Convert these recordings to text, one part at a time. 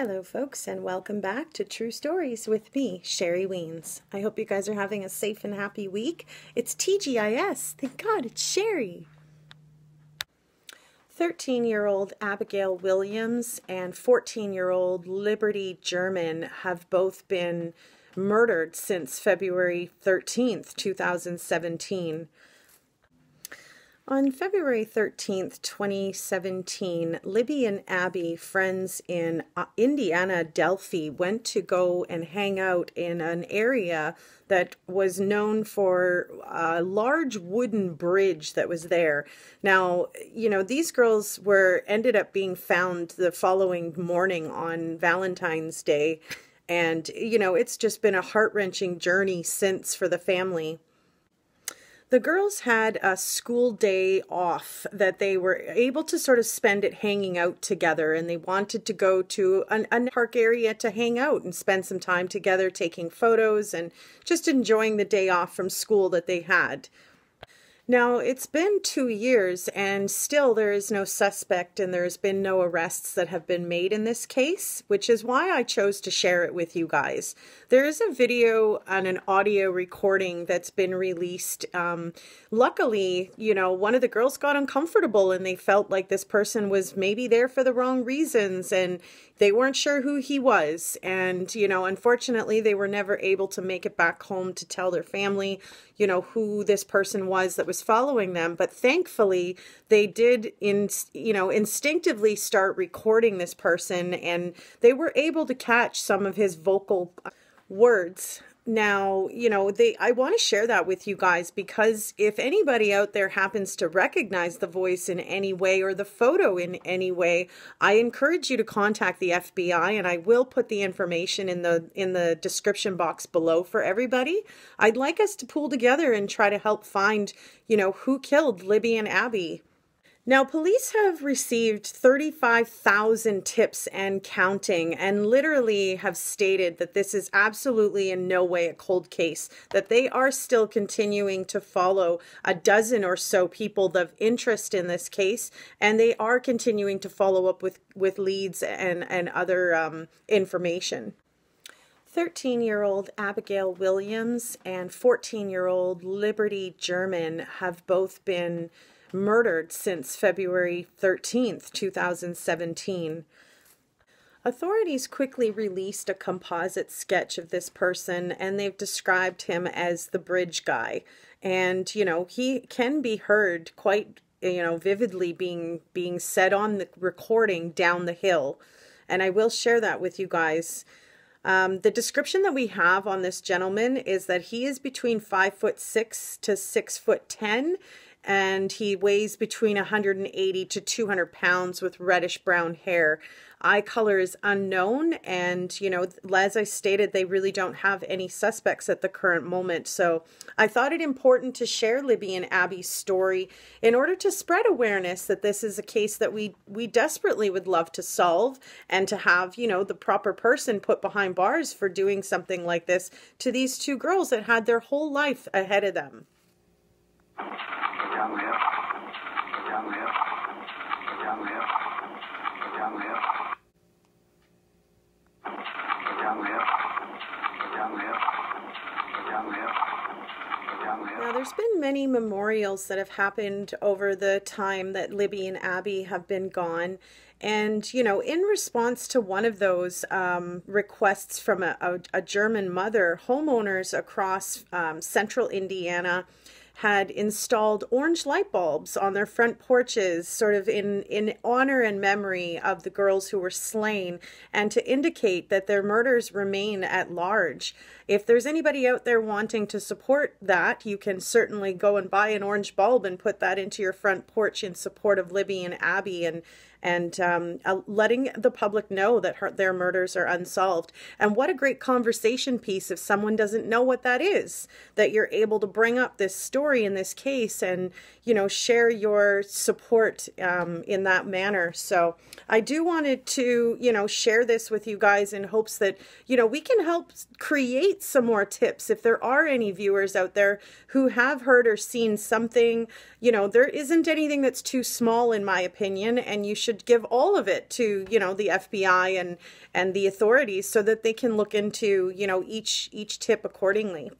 Hello folks, and welcome back to True Stories with me, Sherry Wiens. I hope you guys are having a safe and happy week. It's TGIS. Thank God, it's Sherry. 13-year-old Abigail Williams and 14-year-old Liberty German have both been murdered since February 13th, 2017. On February 13th, 2017, Libby and Abby, friends in Indiana, Delphi, went to go and hang out in an area that was known for a large wooden bridge that was there. Now, these girls ended up being found the following morning on Valentine's Day. And, it's just been a heart-wrenching journey since for the family. The girls had a school day off that they were able to sort of spend it hanging out together, and they wanted to go to a park area to hang out and spend some time together taking photos and just enjoying the day off from school that they had. Now, it's been 2 years and still there is no suspect and there's been no arrests that have been made in this case, which is why I chose to share it with you guys. There is a video and an audio recording that's been released. Luckily, one of the girls got uncomfortable and they felt like this person was maybe there for the wrong reasons and they weren't sure who he was. And, unfortunately, they were never able to make it back home to tell their family, who this person was that was following them. But thankfully, they did, instinctively start recording this person, and they were able to catch some of his vocal words. Now, I want to share that with you guys because if anybody out there happens to recognize the voice in any way or the photo in any way, I encourage you to contact the FBI, and I will put the information in the description box below for everybody. I'd like us to pull together and try to help find, who killed Libby and Abby. Now, police have received 35,000 tips and counting, and literally have stated that this is absolutely in no way a cold case, that they are still continuing to follow a dozen or so people of interest in this case, and they are continuing to follow up with leads and other information. 13-year-old Abigail Williams and 14-year-old Liberty German have both been murdered since February 13th, 2017. Authorities quickly released a composite sketch of this person, and they've described him as the bridge guy. And, he can be heard quite, vividly being said on the recording down the hill. And I will share that with you guys. The description that we have on this gentleman is that he is between 5'6" to 6'10", and he weighs between 180 to 200 pounds with reddish brown hair. Eye color is unknown, and, as I stated, they really don't have any suspects at the current moment. So I thought it important to share Libby and Abby's story in order to spread awareness that this is a case that we desperately would love to solve, and to have, the proper person put behind bars for doing something like this to these two girls that had their whole life ahead of them. Now, there's been many memorials that have happened over the time that Libby and Abby have been gone. And, in response to one of those requests from a German mother, homeowners across central Indiana had installed orange light bulbs on their front porches, sort of in honor and memory of the girls who were slain, and to indicate that their murders remain at large. If there's anybody out there wanting to support that, you can certainly go and buy an orange bulb and put that into your front porch in support of Libby and Abby, and letting the public know that their murders are unsolved. And what a great conversation piece if someone doesn't know what that is, that you're able to bring up this story in this case and, share your support in that manner. So I do wanted to, share this with you guys in hopes that, we can help create some more tips. If there are any viewers out there who have heard or seen something, there isn't anything that's too small in my opinion, and you should should give all of it to, you know, the FBI and the authorities so that they can look into, you know, each tip accordingly.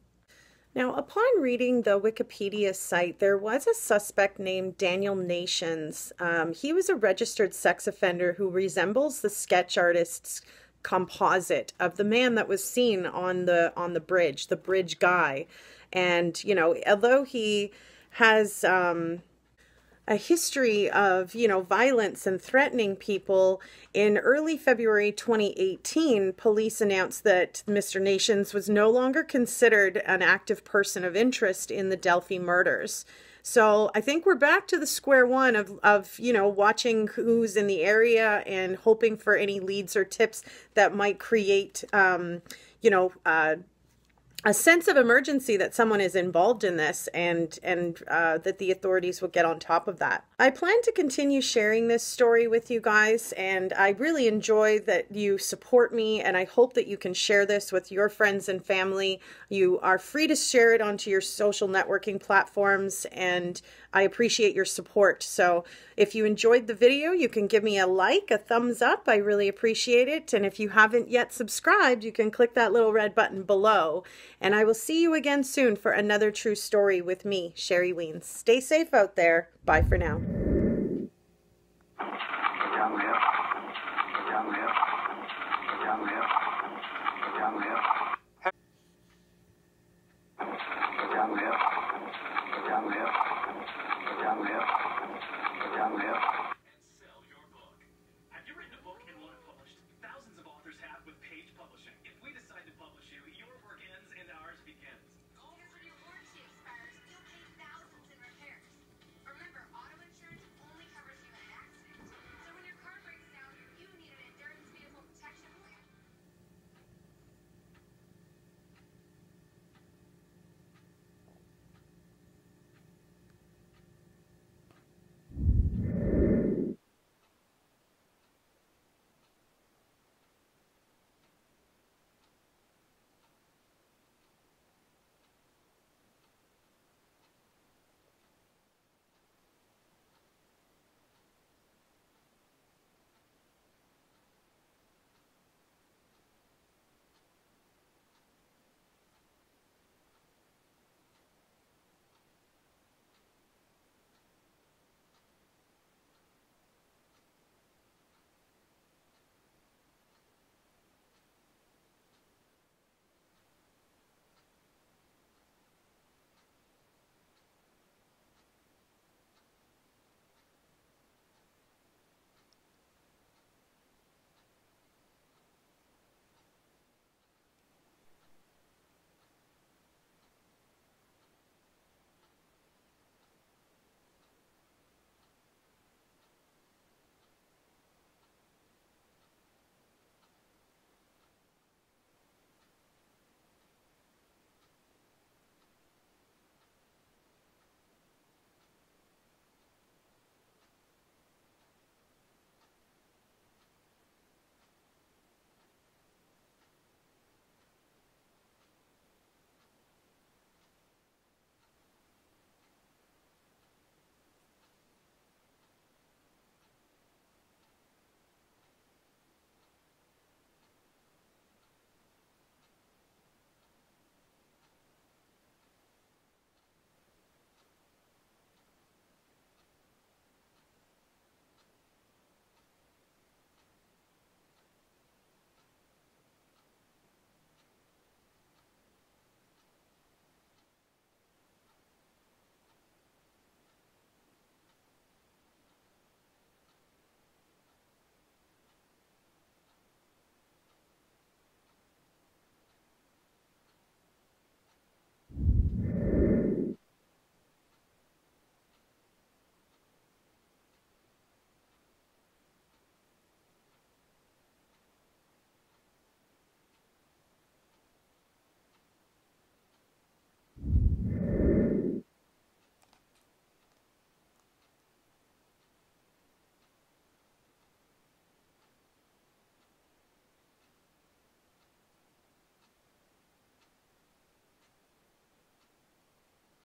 Now, upon reading the Wikipedia site, there was a suspect named Daniel Nations. He was a registered sex offender who resembles the sketch artist's composite of the man that was seen on the bridge guy. And, you know, although he has a history of, you know, violence and threatening people, in early February 2018, police announced that Mr. Nations was no longer considered an active person of interest in the Delphi murders. So I think we're back to the square one of you know, watching who's in the area and hoping for any leads or tips that might create, you know, a sense of emergency that someone is involved in this, and that the authorities will get on top of that. I plan to continue sharing this story with you guys, and I really enjoy that you support me, and I hope that you can share this with your friends and family. You are free to share it onto your social networking platforms, and I appreciate your support. So if you enjoyed the video, you can give me a like, a thumbs up. I really appreciate it. And if you haven't yet subscribed, you can click that little red button below. And I will see you again soon for another true story with me, Sherry Wiens. Stay safe out there. Bye for now.